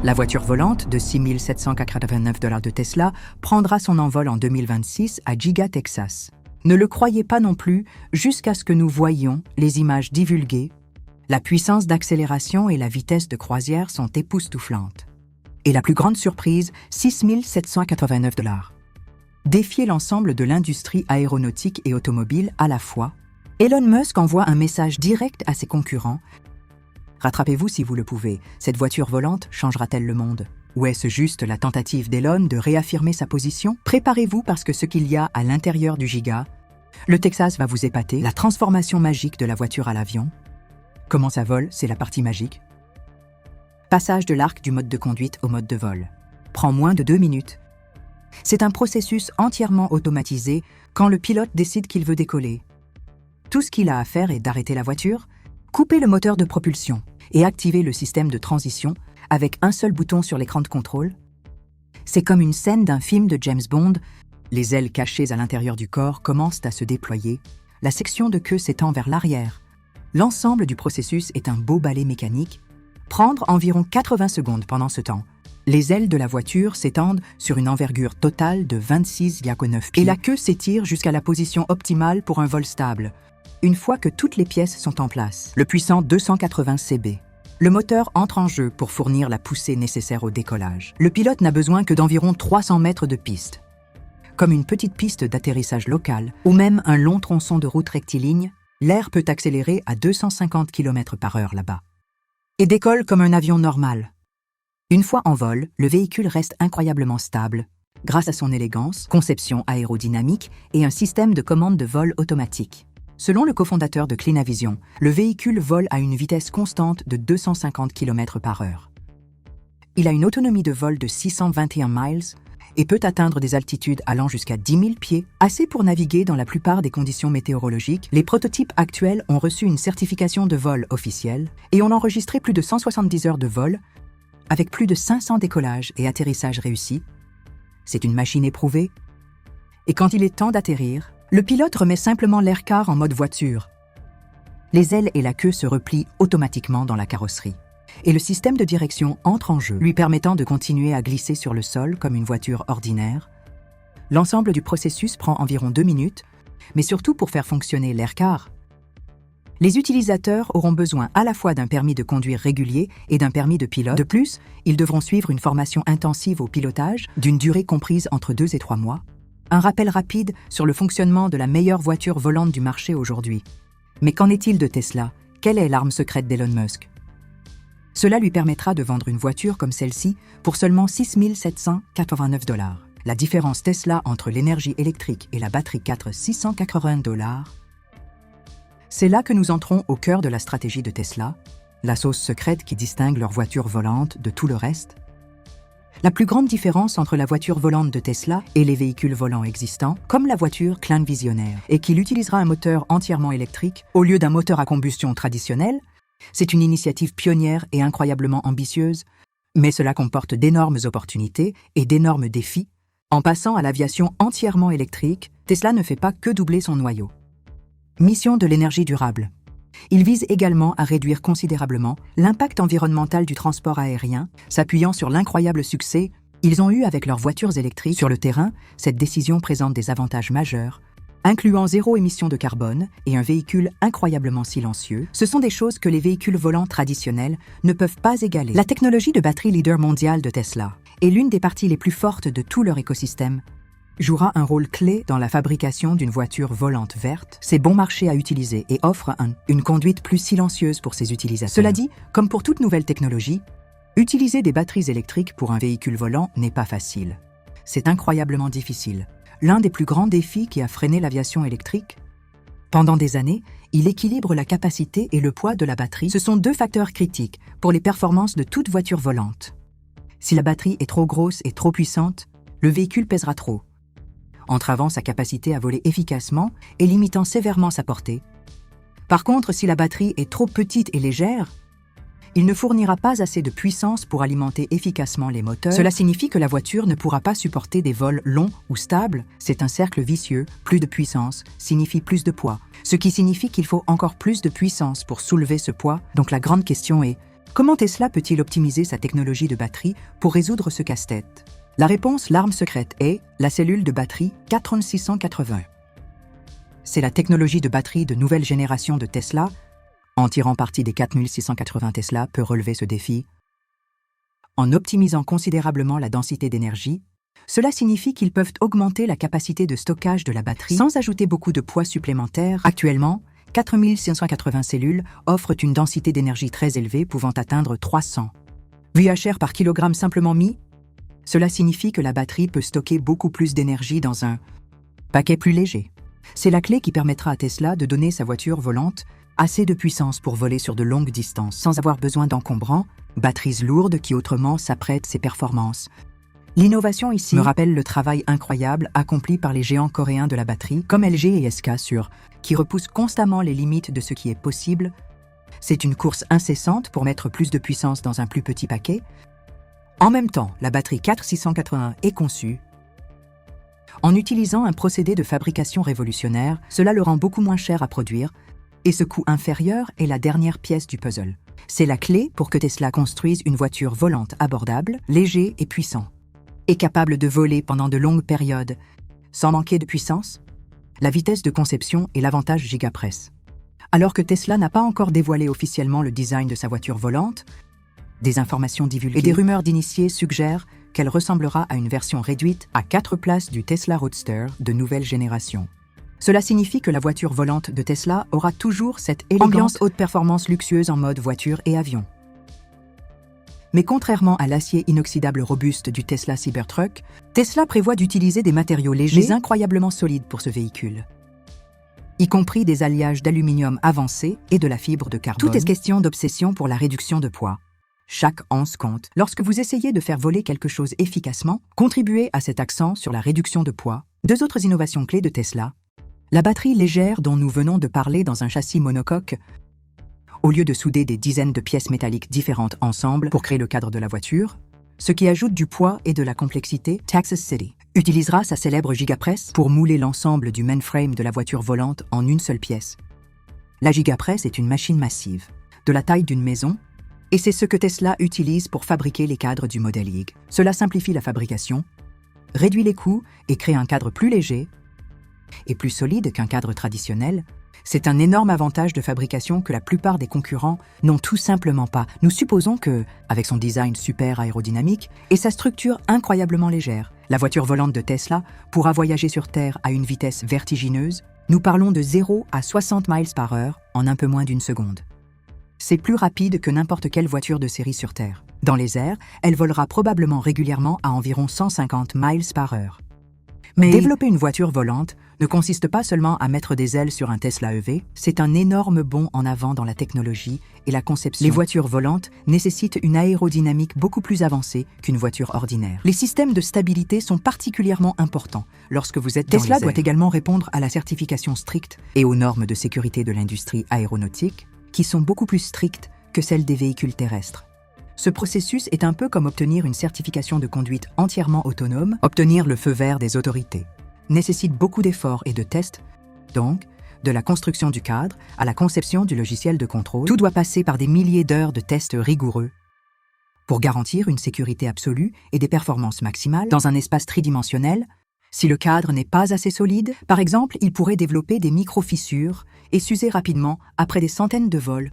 La voiture volante de 6 789 $ de Tesla prendra son envol en 2026 à Giga, Texas. Ne le croyez pas non plus jusqu'à ce que nous voyions les images divulguées. La puissance d'accélération et la vitesse de croisière sont époustouflantes. Et la plus grande surprise, 6 789 $. Défier l'ensemble de l'industrie aéronautique et automobile à la fois, Elon Musk envoie un message direct à ses concurrents. Rattrapez-vous si vous le pouvez, cette voiture volante changera-t-elle le monde? Ou est-ce juste la tentative d'Elon de réaffirmer sa position? Préparez-vous parce que ce qu'il y a à l'intérieur du Giga, le Texas va vous épater, la transformation magique de la voiture à l'avion. Comment ça vole, c'est la partie magique. Passage de l'arc du mode de conduite au mode de vol. Prend moins de 2 minutes. C'est un processus entièrement automatisé quand le pilote décide qu'il veut décoller. Tout ce qu'il a à faire est d'arrêter la voiture, couper le moteur de propulsion et activer le système de transition avec un seul bouton sur l'écran de contrôle. C'est comme une scène d'un film de James Bond. Les ailes cachées à l'intérieur du corps commencent à se déployer. La section de queue s'étend vers l'arrière. L'ensemble du processus est un beau ballet mécanique. Prendre environ 80 secondes pendant ce temps. Les ailes de la voiture s'étendent sur une envergure totale de 26,9 pieds et la queue s'étire jusqu'à la position optimale pour un vol stable, une fois que toutes les pièces sont en place. Le puissant 280 CB. Le moteur entre en jeu pour fournir la poussée nécessaire au décollage. Le pilote n'a besoin que d'environ 300 mètres de piste. Comme une petite piste d'atterrissage local ou même un long tronçon de route rectiligne, l'air peut accélérer à 250 km/h là-bas et décolle comme un avion normal. Une fois en vol, le véhicule reste incroyablement stable grâce à son élégance, conception aérodynamique et un système de commande de vol automatique. Selon le cofondateur de Clinavision, le véhicule vole à une vitesse constante de 250 km/h. Il a une autonomie de vol de 621 miles et peut atteindre des altitudes allant jusqu'à 10 000 pieds, assez pour naviguer dans la plupart des conditions météorologiques. Les prototypes actuels ont reçu une certification de vol officielle et ont enregistré plus de 170 heures de vol, avec plus de 500 décollages et atterrissages réussis. C'est une machine éprouvée. Et quand il est temps d'atterrir, le pilote remet simplement l'air-car en mode voiture. Les ailes et la queue se replient automatiquement dans la carrosserie. Et le système de direction entre en jeu, lui permettant de continuer à glisser sur le sol comme une voiture ordinaire. L'ensemble du processus prend environ 2 minutes, mais surtout pour faire fonctionner l'air-car. Les utilisateurs auront besoin à la fois d'un permis de conduire régulier et d'un permis de pilote. De plus, ils devront suivre une formation intensive au pilotage d'une durée comprise entre 2 et 3 mois. Un rappel rapide sur le fonctionnement de la meilleure voiture volante du marché aujourd'hui. Mais qu'en est-il de Tesla? Quelle est l'arme secrète d'Elon Musk? Cela lui permettra de vendre une voiture comme celle-ci pour seulement 6 789 $. La différence Tesla entre l'énergie électrique et la batterie 680 $. C'est là que nous entrons au cœur de la stratégie de Tesla, la sauce secrète qui distingue leur voiture volante de tout le reste. La plus grande différence entre la voiture volante de Tesla et les véhicules volants existants, comme la voiture Clan Visionnaire, est qu'il utilisera un moteur entièrement électrique au lieu d'un moteur à combustion traditionnel. C'est une initiative pionnière et incroyablement ambitieuse, mais cela comporte d'énormes opportunités et d'énormes défis. En passant à l'aviation entièrement électrique, Tesla ne fait pas que doubler son noyau. Mission de l'énergie durable. Il vise également à réduire considérablement l'impact environnemental du transport aérien, s'appuyant sur l'incroyable succès qu'ils ont eu avec leurs voitures électriques. Sur le terrain, cette décision présente des avantages majeurs, incluant 0 émission de carbone et un véhicule incroyablement silencieux. Ce sont des choses que les véhicules volants traditionnels ne peuvent pas égaler. La technologie de batterie leader mondiale de Tesla est l'une des parties les plus fortes de tout leur écosystème, jouera un rôle clé dans la fabrication d'une voiture volante verte. C'est bon marché à utiliser et offre une conduite plus silencieuse pour ses utilisateurs. Cela dit, comme pour toute nouvelle technologie, utiliser des batteries électriques pour un véhicule volant n'est pas facile. C'est incroyablement difficile. L'un des plus grands défis qui a freiné l'aviation électrique. Pendant des années, il équilibre la capacité et le poids de la batterie. Ce sont 2 facteurs critiques pour les performances de toute voiture volante. Si la batterie est trop grosse et trop puissante, le véhicule pèsera trop, entravant sa capacité à voler efficacement et limitant sévèrement sa portée. Par contre, si la batterie est trop petite et légère, il ne fournira pas assez de puissance pour alimenter efficacement les moteurs. Cela signifie que la voiture ne pourra pas supporter des vols longs ou stables. C'est un cercle vicieux. Plus de puissance signifie plus de poids, ce qui signifie qu'il faut encore plus de puissance pour soulever ce poids. Donc la grande question est, Comment Tesla peut-il optimiser sa technologie de batterie pour résoudre ce casse-tête? La réponse, l'arme secrète, est la cellule de batterie 4680. C'est la technologie de batterie de nouvelle génération de Tesla, en tirant parti des 4680 Tesla, peut relever ce défi. En optimisant considérablement la densité d'énergie, cela signifie qu'ils peuvent augmenter la capacité de stockage de la batterie sans ajouter beaucoup de poids supplémentaire. Actuellement, 4680 cellules offrent une densité d'énergie très élevée pouvant atteindre 300 VH par kilogramme simplement mis. Cela signifie que la batterie peut stocker beaucoup plus d'énergie dans un paquet plus léger. C'est la clé qui permettra à Tesla de donner sa voiture volante assez de puissance pour voler sur de longues distances sans avoir besoin d'encombrants, batteries lourdes qui autrement s'apprêtent ses performances. L'innovation ici me rappelle le travail incroyable accompli par les géants coréens de la batterie, comme LG et SK qui repoussent constamment les limites de ce qui est possible. C'est une course incessante pour mettre plus de puissance dans un plus petit paquet. En même temps, la batterie 4680 est conçue en utilisant un procédé de fabrication révolutionnaire. Cela le rend beaucoup moins cher à produire, et ce coût inférieur est la dernière pièce du puzzle. C'est la clé pour que Tesla construise une voiture volante abordable, léger et puissant, et capable de voler pendant de longues périodes, sans manquer de puissance. La vitesse de conception est l'avantage Gigapress. Alors que Tesla n'a pas encore dévoilé officiellement le design de sa voiture volante, des informations divulguées et des rumeurs d'initiés suggèrent qu'elle ressemblera à une version réduite à 4 places du Tesla Roadster de nouvelle génération. Cela signifie que la voiture volante de Tesla aura toujours cette ambiance haute performance luxueuse en mode voiture et avion. Mais contrairement à l'acier inoxydable robuste du Tesla Cybertruck, Tesla prévoit d'utiliser des matériaux légers mais incroyablement solides pour ce véhicule, y compris des alliages d'aluminium avancé et de la fibre de carbone. Tout est question d'obsession pour la réduction de poids. Chaque once compte. Lorsque vous essayez de faire voler quelque chose efficacement, contribuez à cet accent sur la réduction de poids. Deux autres innovations clés de Tesla. La batterie légère dont nous venons de parler dans un châssis monocoque, au lieu de souder des dizaines de pièces métalliques différentes ensemble pour créer le cadre de la voiture, ce qui ajoute du poids et de la complexité. Texas City utilisera sa célèbre Gigapress pour mouler l'ensemble du mainframe de la voiture volante en une seule pièce. La Gigapress est une machine massive, de la taille d'une maison, et c'est ce que Tesla utilise pour fabriquer les cadres du Model Y. Cela simplifie la fabrication, réduit les coûts et crée un cadre plus léger et plus solide qu'un cadre traditionnel. C'est un énorme avantage de fabrication que la plupart des concurrents n'ont tout simplement pas. Nous supposons que, avec son design super aérodynamique et sa structure incroyablement légère, la voiture volante de Tesla pourra voyager sur Terre à une vitesse vertigineuse. Nous parlons de 0 à 60 miles par heure en un peu moins d'une seconde. C'est plus rapide que n'importe quelle voiture de série sur Terre. Dans les airs, elle volera probablement régulièrement à environ 150 miles par heure. Mais développer une voiture volante ne consiste pas seulement à mettre des ailes sur un Tesla EV, c'est un énorme bond en avant dans la technologie et la conception. Les voitures volantes nécessitent une aérodynamique beaucoup plus avancée qu'une voiture ordinaire. Les systèmes de stabilité sont particulièrement importants lorsque vous êtes dans les airs. Tesla doit également répondre à la certification stricte et aux normes de sécurité de l'industrie aéronautique, qui sont beaucoup plus strictes que celles des véhicules terrestres. Ce processus est un peu comme obtenir une certification de conduite entièrement autonome. Obtenir le feu vert des autorités nécessite beaucoup d'efforts et de tests, donc de la construction du cadre à la conception du logiciel de contrôle. Tout doit passer par des milliers d'heures de tests rigoureux pour garantir une sécurité absolue et des performances maximales dans un espace tridimensionnel. Si le cadre n'est pas assez solide, par exemple, il pourrait développer des micro-fissures et s'user rapidement après des centaines de vols.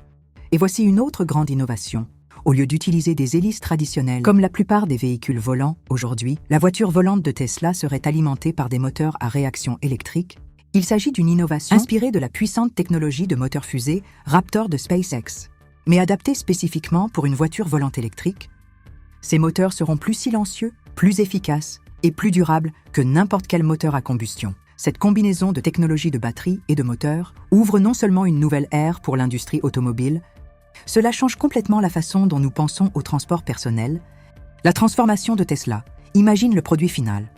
Et voici une autre grande innovation. Au lieu d'utiliser des hélices traditionnelles, comme la plupart des véhicules volants aujourd'hui, la voiture volante de Tesla serait alimentée par des moteurs à réaction électrique. Il s'agit d'une innovation inspirée de la puissante technologie de moteur fusée Raptor de SpaceX, mais adaptée spécifiquement pour une voiture volante électrique. Ces moteurs seront plus silencieux, plus efficaces et plus durables que n'importe quel moteur à combustion. Cette combinaison de technologies de batterie et de moteur ouvre non seulement une nouvelle ère pour l'industrie automobile, cela change complètement la façon dont nous pensons au transport personnel. La transformation de Tesla, imagine le produit final.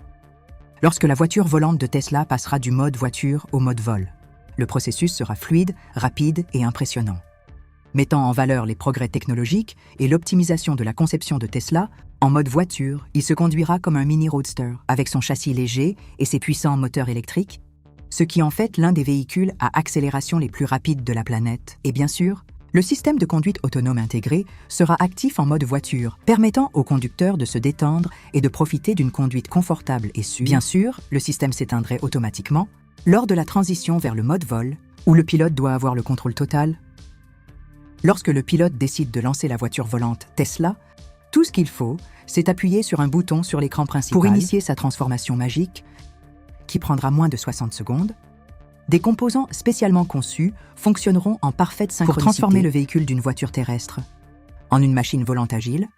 Lorsque la voiture volante de Tesla passera du mode voiture au mode vol, le processus sera fluide, rapide et impressionnant. Mettant en valeur les progrès technologiques et l'optimisation de la conception de Tesla, en mode voiture, il se conduira comme un mini roadster, avec son châssis léger et ses puissants moteurs électriques, ce qui en fait l'un des véhicules à accélération les plus rapides de la planète. Et bien sûr, Le système de conduite autonome intégré sera actif en mode voiture, permettant au conducteur de se détendre et de profiter d'une conduite confortable et sûre. Bien sûr, le système s'éteindrait automatiquement lors de la transition vers le mode vol, où le pilote doit avoir le contrôle total. Lorsque le pilote décide de lancer la voiture volante Tesla, tout ce qu'il faut, c'est appuyer sur un bouton sur l'écran principal pour initier sa transformation magique, qui prendra moins de 60 secondes. Des composants spécialement conçus fonctionneront en parfaite synchronicité pour transformer le véhicule d'une voiture terrestre en une machine volante agile.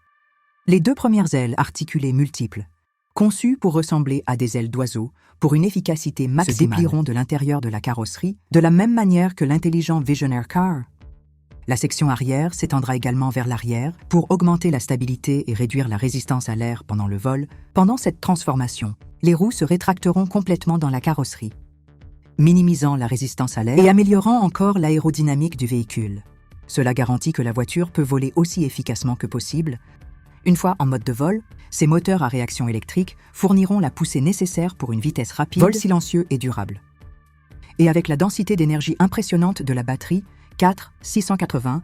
Les 2 premières ailes articulées multiples, conçues pour ressembler à des ailes d'oiseau pour une efficacité maximale, se déplieront de l'intérieur de la carrosserie de la même manière que l'intelligent Visionaire Car. La section arrière s'étendra également vers l'arrière pour augmenter la stabilité et réduire la résistance à l'air pendant le vol. Pendant cette transformation, les roues se rétracteront complètement dans la carrosserie, minimisant la résistance à l'air et améliorant encore l'aérodynamique du véhicule. Cela garantit que la voiture peut voler aussi efficacement que possible. Une fois en mode de vol, ces moteurs à réaction électrique fourniront la poussée nécessaire pour une vitesse rapide, vol silencieux et durable. Et avec la densité d'énergie impressionnante de la batterie, 4680,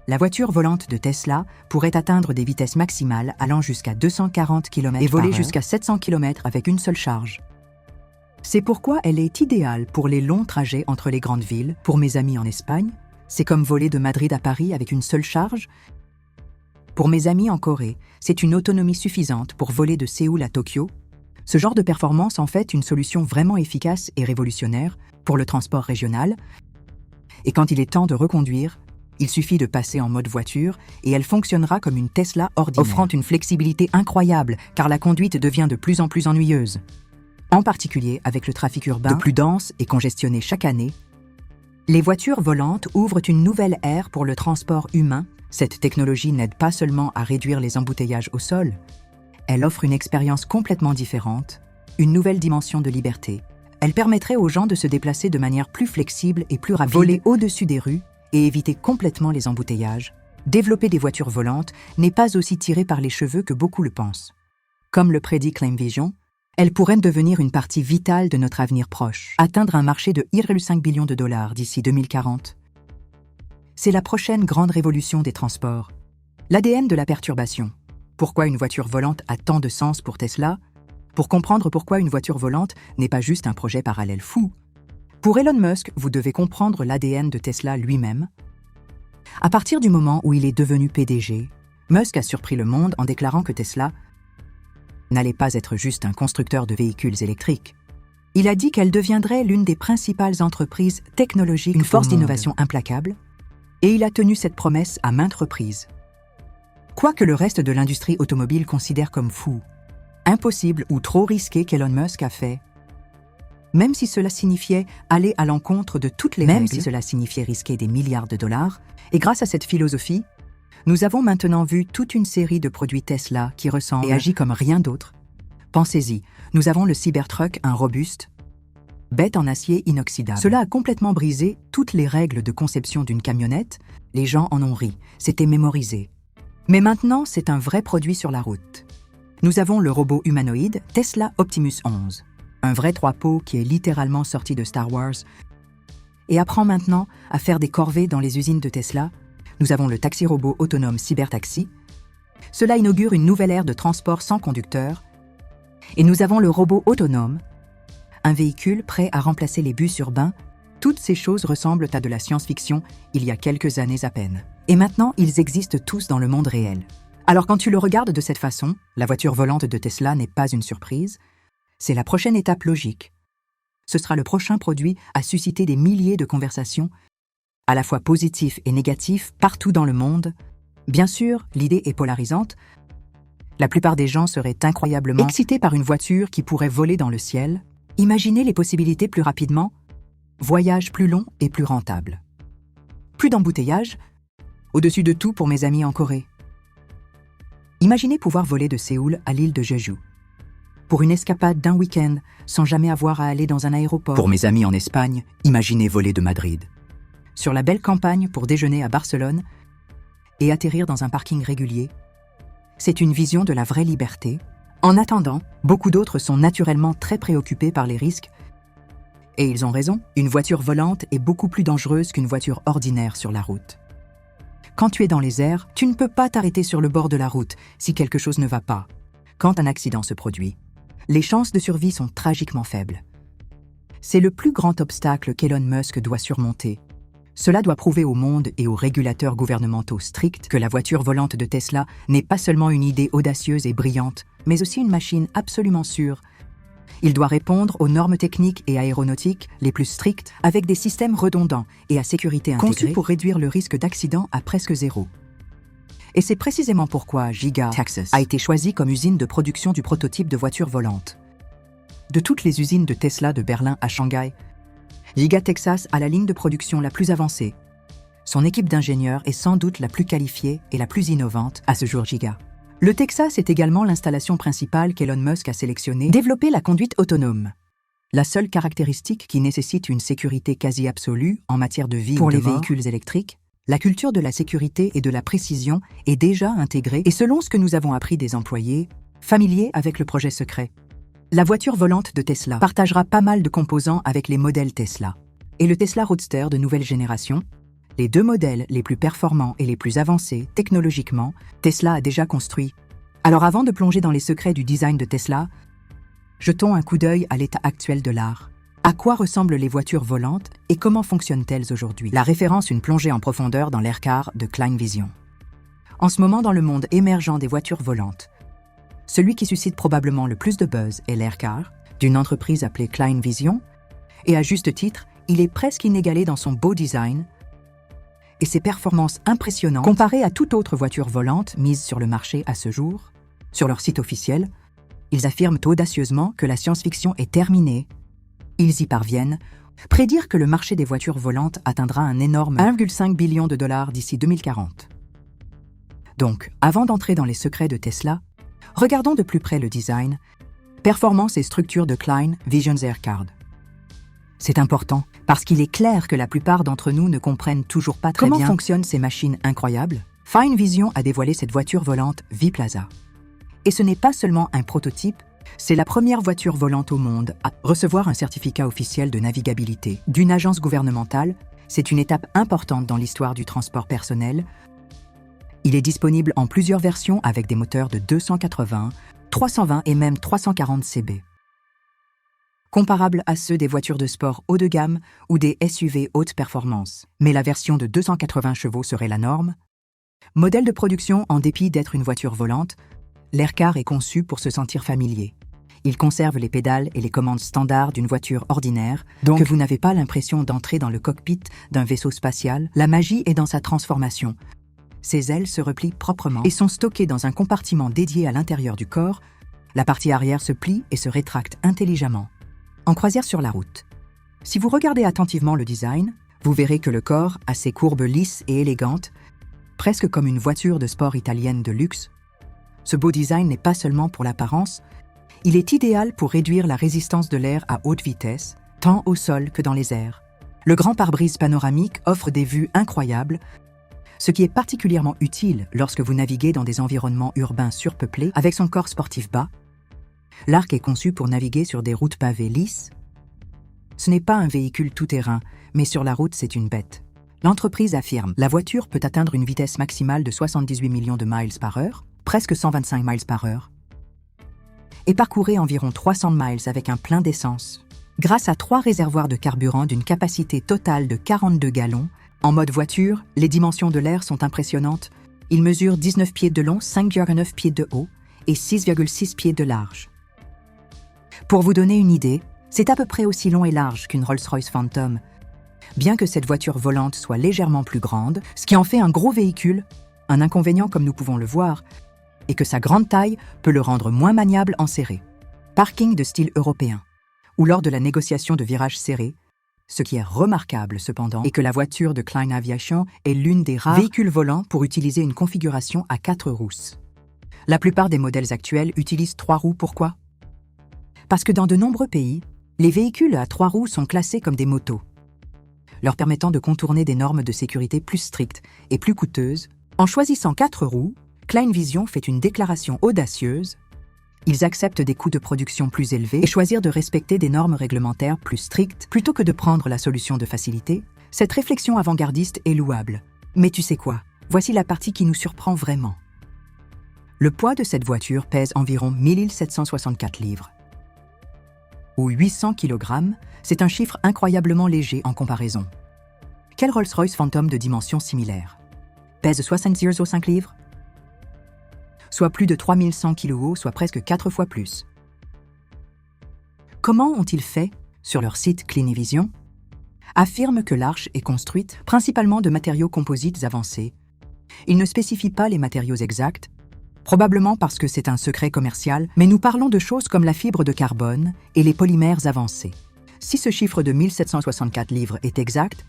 la voiture volante de Tesla pourrait atteindre des vitesses maximales allant jusqu'à 240 km/h et voler jusqu'à 700 km avec une seule charge. C'est pourquoi elle est idéale pour les longs trajets entre les grandes villes. Pour mes amis en Espagne, c'est comme voler de Madrid à Paris avec une seule charge. Pour mes amis en Corée, c'est une autonomie suffisante pour voler de Séoul à Tokyo. Ce genre de performance en fait une solution vraiment efficace et révolutionnaire pour le transport régional. Et quand il est temps de reconduire, il suffit de passer en mode voiture et elle fonctionnera comme une Tesla ordinaire, offrant une flexibilité incroyable car la conduite devient de plus en plus ennuyeuse. En particulier avec le trafic urbain de plus dense et congestionné chaque année, les voitures volantes ouvrent une nouvelle ère pour le transport humain. Cette technologie n'aide pas seulement à réduire les embouteillages au sol, elle offre une expérience complètement différente, une nouvelle dimension de liberté. Elle permettrait aux gens de se déplacer de manière plus flexible et plus rapide, voler au-dessus des rues et éviter complètement les embouteillages. Développer des voitures volantes n'est pas aussi tiré par les cheveux que beaucoup le pensent. Comme le prédit ClaimVision, elle pourrait devenir une partie vitale de notre avenir proche, atteindre un marché de 1,5 billion de dollars d'ici 2040. C'est la prochaine grande révolution des transports. L'ADN de la perturbation. Pourquoi une voiture volante a tant de sens pour Tesla? Pour comprendre pourquoi une voiture volante n'est pas juste un projet parallèle fou. Pour Elon Musk, vous devez comprendre l'ADN de Tesla lui-même. À partir du moment où il est devenu PDG, Musk a surpris le monde en déclarant que Tesla n'allait pas être juste un constructeur de véhicules électriques. Il a dit qu'elle deviendrait l'une des principales entreprises technologiques, une force d'innovation implacable, et il a tenu cette promesse à maintes reprises. Quoi que le reste de l'industrie automobile considère comme fou, impossible ou trop risqué qu'Elon Musk a fait, même si cela signifiait aller à l'encontre de toutes les règles, même si cela signifiait risquer des milliards de dollars, et grâce à cette philosophie, nous avons maintenant vu toute une série de produits Tesla qui ressemblent et agissent comme rien d'autre. Pensez-y, nous avons le Cybertruck, un robuste, bête en acier inoxydable. Cela a complètement brisé toutes les règles de conception d'une camionnette. Les gens en ont ri, c'était mémorisé. Mais maintenant, c'est un vrai produit sur la route. Nous avons le robot humanoïde Tesla Optimus 11, un vrai trois-peaux qui est littéralement sorti de Star Wars et apprend maintenant à faire des corvées dans les usines de Tesla. Nous avons le taxi-robot autonome Cybertaxi. Cela inaugure une nouvelle ère de transport sans conducteur. Et nous avons le robot autonome, un véhicule prêt à remplacer les bus urbains. Toutes ces choses ressemblent à de la science-fiction il y a quelques années à peine. Et maintenant, ils existent tous dans le monde réel. Alors quand tu le regardes de cette façon, la voiture volante de Tesla n'est pas une surprise, c'est la prochaine étape logique. Ce sera le prochain produit à susciter des milliers de conversations, à la fois positifs et négatifs, partout dans le monde. Bien sûr, l'idée est polarisante. La plupart des gens seraient incroyablement excités par une voiture qui pourrait voler dans le ciel. Imaginez les possibilités plus rapidement, voyage plus long et plus rentable. Plus d'embouteillage, au-dessus de tout pour mes amis en Corée. Imaginez pouvoir voler de Séoul à l'île de Jeju, pour une escapade d'un week-end, sans jamais avoir à aller dans un aéroport. Pour mes amis en Espagne, imaginez voler de Madrid, sur la belle campagne pour déjeuner à Barcelone et atterrir dans un parking régulier. C'est une vision de la vraie liberté. En attendant, beaucoup d'autres sont naturellement très préoccupés par les risques Et ils ont raison, une voiture volante est beaucoup plus dangereuse qu'une voiture ordinaire sur la route. Quand tu es dans les airs, tu ne peux pas t'arrêter sur le bord de la route si quelque chose ne va pas. Quand un accident se produit, les chances de survie sont tragiquement faibles. C'est le plus grand obstacle qu'Elon Musk doit surmonter. Cela doit prouver au monde et aux régulateurs gouvernementaux stricts que la voiture volante de Tesla n'est pas seulement une idée audacieuse et brillante, mais aussi une machine absolument sûre. Il doit répondre aux normes techniques et aéronautiques les plus strictes avec des systèmes redondants et à sécurité intégrée, conçus pour réduire le risque d'accident à presque zéro. Et c'est précisément pourquoi Giga Texas a été choisi comme usine de production du prototype de voiture volante. De toutes les usines de Tesla de Berlin à Shanghai, Giga Texas a la ligne de production la plus avancée. Son équipe d'ingénieurs est sans doute la plus qualifiée et la plus innovante à ce jour Giga. Le Texas est également l'installation principale qu'Elon Musk a sélectionnée, développer la conduite autonome. La seule caractéristique qui nécessite une sécurité quasi absolue en matière de vie pour les véhicules électriques, la culture de la sécurité et de la précision est déjà intégrée et selon ce que nous avons appris des employés, familiers avec le projet secret. La voiture volante de Tesla partagera pas mal de composants avec les modèles Tesla. Et le Tesla Roadster de nouvelle génération, les deux modèles les plus performants et les plus avancés technologiquement, Tesla a déjà construit. Alors avant de plonger dans les secrets du design de Tesla, jetons un coup d'œil à l'état actuel de l'art. À quoi ressemblent les voitures volantes et comment fonctionnent-elles aujourd'hui? La référence une plongée en profondeur dans l'Aircar de Klein Vision. En ce moment dans le monde émergent des voitures volantes, celui qui suscite probablement le plus de buzz est l'Aircar, d'une entreprise appelée Klein Vision, et à juste titre, il est presque inégalé dans son beau design et ses performances impressionnantes comparées à toute autre voiture volante mise sur le marché à ce jour. Sur leur site officiel, ils affirment audacieusement que la science-fiction est terminée. Ils y parviennent, prédire que le marché des voitures volantes atteindra un énorme 1,5 billion de dollars d'ici 2040. Donc, avant d'entrer dans les secrets de Tesla, regardons de plus près le design, performance et structure de Klein Vision's Aircar. C'est important parce qu'il est clair que la plupart d'entre nous ne comprennent toujours pas très bien comment fonctionnent ces machines incroyables. Klein Vision a dévoilé cette voiture volante V-Plaza. Et ce n'est pas seulement un prototype, c'est la première voiture volante au monde à recevoir un certificat officiel de navigabilité d'une agence gouvernementale. C'est une étape importante dans l'histoire du transport personnel. Il est disponible en plusieurs versions avec des moteurs de 280, 320 et même 340 CB. Comparables à ceux des voitures de sport haut de gamme ou des SUV haute performance. Mais la version de 280 chevaux serait la norme. Modèle de production en dépit d'être une voiture volante, l'Aircar est conçu pour se sentir familier. Il conserve les pédales et les commandes standards d'une voiture ordinaire, donc que vous n'avez pas l'impression d'entrer dans le cockpit d'un vaisseau spatial. La magie est dans sa transformation. Ses ailes se replient proprement et sont stockées dans un compartiment dédié à l'intérieur du corps. La partie arrière se plie et se rétracte intelligemment. En croisière sur la route. Si vous regardez attentivement le design, vous verrez que le corps a ses courbes lisses et élégantes, presque comme une voiture de sport italienne de luxe. Ce beau design n'est pas seulement pour l'apparence, il est idéal pour réduire la résistance de l'air à haute vitesse, tant au sol que dans les airs. Le grand pare-brise panoramique offre des vues incroyables, ce qui est particulièrement utile lorsque vous naviguez dans des environnements urbains surpeuplés avec son corps sportif bas. L'Arc est conçu pour naviguer sur des routes pavées lisses. Ce n'est pas un véhicule tout-terrain, mais sur la route, c'est une bête. L'entreprise affirme « La voiture peut atteindre une vitesse maximale de 78 millions de miles par heure, presque 125 miles par heure, et parcourir environ 300 miles avec un plein d'essence. Grâce à 3 réservoirs de carburant d'une capacité totale de 42 gallons, en mode voiture, les dimensions de l'air sont impressionnantes. Il mesure 19 pieds de long, 5,9 pieds de haut et 6,6 pieds de large. Pour vous donner une idée, c'est à peu près aussi long et large qu'une Rolls-Royce Phantom. Bien que cette voiture volante soit légèrement plus grande, ce qui en fait un gros véhicule, un inconvénient comme nous pouvons le voir, est que sa grande taille peut le rendre moins maniable en serré. Parking de style européen, ou lors de la négociation de virages serrés. Ce qui est remarquable cependant est que la voiture de Klein Aviation est l'une des rares véhicules volants pour utiliser une configuration à 4 roues. La plupart des modèles actuels utilisent 3 roues. Pourquoi? Parce que dans de nombreux pays, les véhicules à 3 roues sont classés comme des motos, leur permettant de contourner des normes de sécurité plus strictes et plus coûteuses. En choisissant 4 roues, Klein Vision fait une déclaration audacieuse. Ils acceptent des coûts de production plus élevés et choisir de respecter des normes réglementaires plus strictes plutôt que de prendre la solution de facilité. Cette réflexion avant-gardiste est louable. Mais tu sais quoi? Voici la partie qui nous surprend vraiment. Le poids de cette voiture pèse environ 1764 livres. Ou 800 kg, c'est un chiffre incroyablement léger en comparaison. Quel Rolls-Royce Phantom de dimensions similaires pèse 70,5 livres? Soit plus de 3100 kg, soit presque 4 fois plus. Comment ont-ils fait sur leur site Clinivision? Affirment que l'Arche est construite principalement de matériaux composites avancés. Ils ne spécifient pas les matériaux exacts, probablement parce que c'est un secret commercial, mais nous parlons de choses comme la fibre de carbone et les polymères avancés. Si ce chiffre de 1764 livres est exact,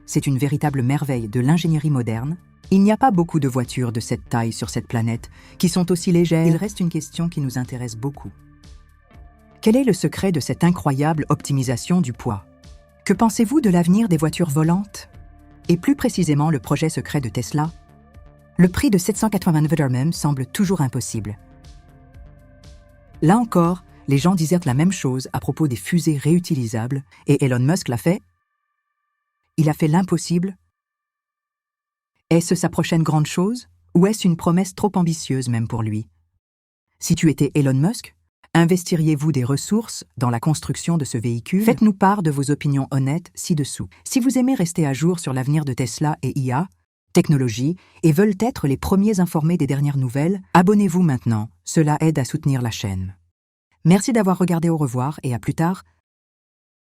c'est une véritable merveille de l'ingénierie moderne. Il n'y a pas beaucoup de voitures de cette taille sur cette planète qui sont aussi légères. Il reste une question qui nous intéresse beaucoup. Quel est le secret de cette incroyable optimisation du poids? Que pensez-vous de l'avenir des voitures volantes? Et plus précisément le projet secret de Tesla? Le prix de 789 $ semble toujours impossible. Là encore, les gens disaient la même chose à propos des fusées réutilisables et Elon Musk l'a fait. Il a fait l'impossible. Est-ce sa prochaine grande chose ou est-ce une promesse trop ambitieuse même pour lui? Si tu étais Elon Musk, investiriez-vous des ressources dans la construction de ce véhicule? Faites-nous part de vos opinions honnêtes ci-dessous. Si vous aimez rester à jour sur l'avenir de Tesla et IA, technologie, et veulent être les premiers informés des dernières nouvelles, abonnez-vous maintenant, cela aide à soutenir la chaîne. Merci d'avoir regardé, au revoir et à plus tard.